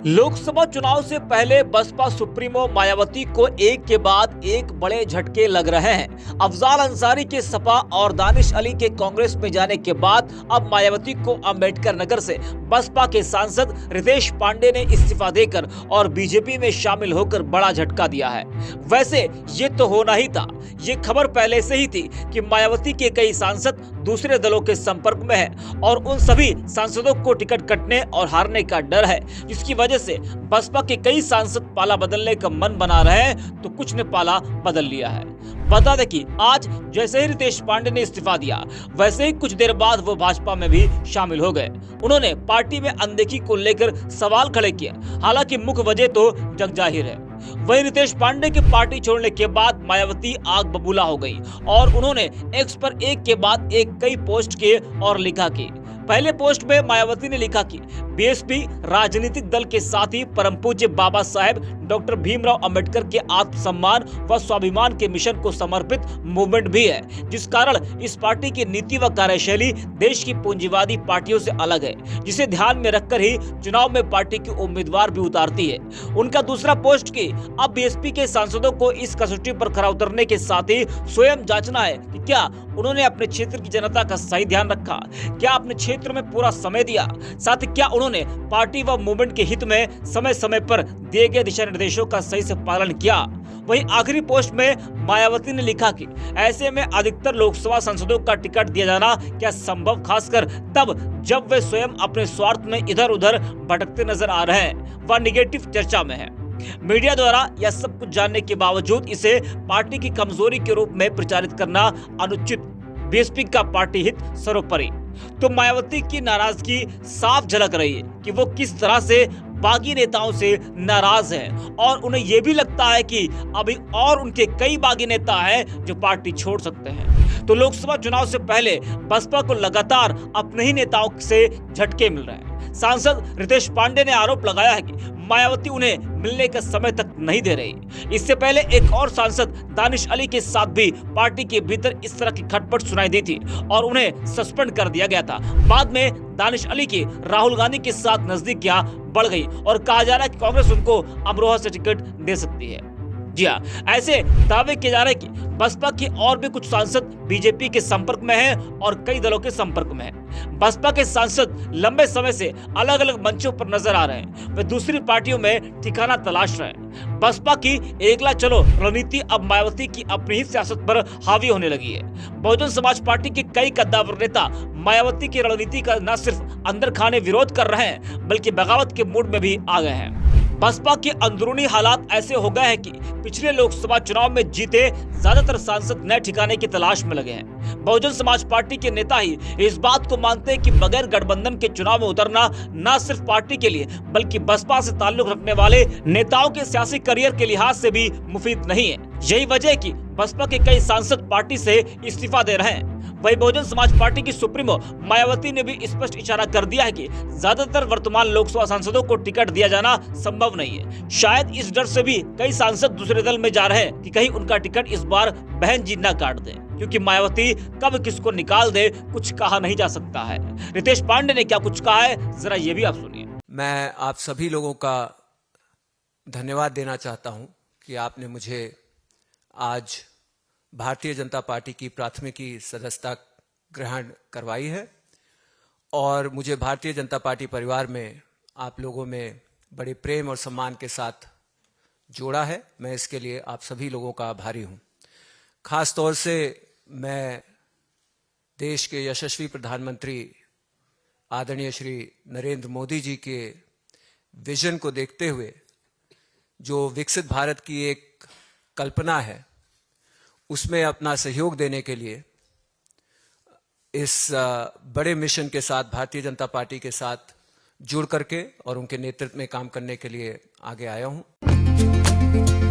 लोकसभा चुनाव से पहले बसपा सुप्रीमो मायावती को एक के बाद एक बड़े झटके लग रहे हैं। अफजाल अंसारी के सपा और दानिश अली के कांग्रेस में जाने के बाद अब मायावती को अंबेडकर नगर से बसपा के सांसद रितेश पांडे ने इस्तीफा देकर और बीजेपी में शामिल होकर बड़ा झटका दिया है। वैसे ये तो होना ही था, ये खबर पहले से ही थी कि मायावती के कई सांसद दूसरे दलों के संपर्क में हैं और उन सभी सांसदों को टिकट कटने और हारने का डर है, जिसकी वजह से बसपा के कई सांसद पाला बदलने का मन बना रहे हैं तो कुछ ने पाला बदल लिया है। बता दें कि आज जैसे ही रितेश पांडे ने इस्तीफा दिया, वैसे ही कुछ देर बाद वो भाजपा में भी शामिल हो गए। उन्होंने पार्टी में अनदेखी को लेकर सवाल खड़े किए, हालांकि मुख्य वजह तो जगजाहिर है। वहीं रितेश पांडे की पार्टी छोड़ने के बाद मायावती आग बबूला हो गई और उन्होंने एक्स पर एक के बाद एक कई पोस्ट किए और लिखा कि पहले पोस्ट में मायावती ने लिखा कि बीएसपी राजनीतिक दल के साथ ही परम पूज्य बाबा साहेब डॉक्टर भीमराव अंबेडकर के आत्मसम्मान व स्वाभिमान के मिशन को समर्पित मूवमेंट भी है, जिस कारण इस पार्टी की नीति व कार्यशैली देश की पूंजीवादी पार्टियों से अलग है, जिसे ध्यान में रखकर ही चुनाव में पार्टी की उम्मीदवार भी उतारती है। उनका दूसरा पोस्ट कि अब बीएसपी के सांसदों को इस कसौटी पर खरा उतरने के साथ ही स्वयं जांचना है कि क्या उन्होंने अपने क्षेत्र की जनता का सही ध्यान रखा, क्या अपने क्षेत्र में पूरा समय दिया, साथ ही क्या उन्होंने पार्टी व मूवमेंट के हित में समय समय पर दिए गए दिशा निर्देशों का सही से पालन किया। वहीं आखिरी पोस्ट में मायावती ने लिखा कि ऐसे में अधिकतर लोकसभा सांसदों का टिकट दिया जाना क्या संभव, खासकर तब जब वे स्वयं अपने स्वार्थ में इधर उधर भटकते नजर आ रहे हैं व निगेटिव चर्चा में है। मीडिया द्वारा यह सब कुछ जानने के बावजूद इसे पार्टी की कमजोरी के रूप में प्रचारित करना अनुचित, बीएसपी का पार्टी हित सर्वोपरि। तो मायावती की नाराजगी साफ झलक रही है कि वो किस तरह से बागी नेताओं से नाराज हैं और उन्हें यह भी लगता है कि अभी और उनके कई बागी नेता हैं जो पार्टी छोड़ सकते हैं। तो लोकसभा चुनाव से पहले बसपा को लगातार अपने ही नेताओं से झटके मिल रहे हैं। सांसद रितेश पांडे ने आरोप लगाया है कि मायावती उन्हें मिलने का समय तक नहीं दे रही। इससे पहले एक और सांसद दानिश अली के साथ भी पार्टी के भीतर इस तरह की खटपट सुनाई दी थी और उन्हें सस्पेंड कर दिया गया था। बाद में दानिश अली की राहुल गांधी के साथ नजदीकियां बढ़ गई और कहा जा रहा है कि कांग्रेस उनको अमरोहा से टिकट दे सकती है। जी हाँ, ऐसे दावे किए जा रहे हैं कि बसपा के और भी कुछ सांसद बीजेपी के संपर्क में हैं और कई दलों के संपर्क में हैं। बसपा के सांसद लंबे समय से अलग अलग मंचों पर नजर आ रहे हैं, वे दूसरी पार्टियों में ठिकाना तलाश रहे हैं। बसपा की एकला चलो रणनीति अब मायावती की अपनी ही सियासत पर हावी होने लगी है। बहुजन समाज पार्टी के कई कद्दावर नेता मायावती की रणनीति का न सिर्फ अंदर खाने विरोध कर रहे हैं, बल्कि बगावत के मूड में भी आ गए हैं। बसपा के अंदरूनी हालात ऐसे हो गए हैं कि पिछले लोकसभा चुनाव में जीते ज्यादातर सांसद नए ठिकाने की तलाश में लगे हैं। बहुजन समाज पार्टी के नेता ही इस बात को मानते हैं कि बगैर गठबंधन के चुनाव में उतरना न सिर्फ पार्टी के लिए बल्कि बसपा से ताल्लुक रखने वाले नेताओं के सियासी करियर के लिहाज से भी मुफीद नहीं है। यही वजह है कि बसपा के कई सांसद पार्टी से इस्तीफा दे रहे हैं। वही बहुजन समाज पार्टी की सुप्रीमो मायावती ने भी स्पष्ट इशारा कर दिया है कि ज्यादातर वर्तमान लोकसभा सांसदों को टिकट दिया जाना संभव नहीं है। शायद इस डर से भी कई सांसद दूसरे दल में जा रहे हैं कि कहीं उनका टिकट इस बार बहन जी न काट दें, क्योंकि मायावती कब किसको निकाल दे कुछ कहा नहीं जा सकता है। रितेश पांडे ने क्या कुछ कहा है, जरा ये भी आप सुनिए। मैं आप सभी लोगों का धन्यवाद देना चाहता हूं कि आपने मुझे आज भारतीय जनता पार्टी की प्राथमिकी सदस्यता ग्रहण करवाई है और मुझे भारतीय जनता पार्टी परिवार में आप लोगों में बड़े प्रेम और सम्मान के साथ जोड़ा है। मैं इसके लिए आप सभी लोगों का आभारी हूं। खास तौर से मैं देश के यशस्वी प्रधानमंत्री आदरणीय श्री नरेंद्र मोदी जी के विजन को देखते हुए जो विकसित भारत की एक कल्पना है, उसमें अपना सहयोग देने के लिए इस बड़े मिशन के साथ भारतीय जनता पार्टी के साथ जुड़ करके और उनके नेतृत्व में काम करने के लिए आगे आया हूं।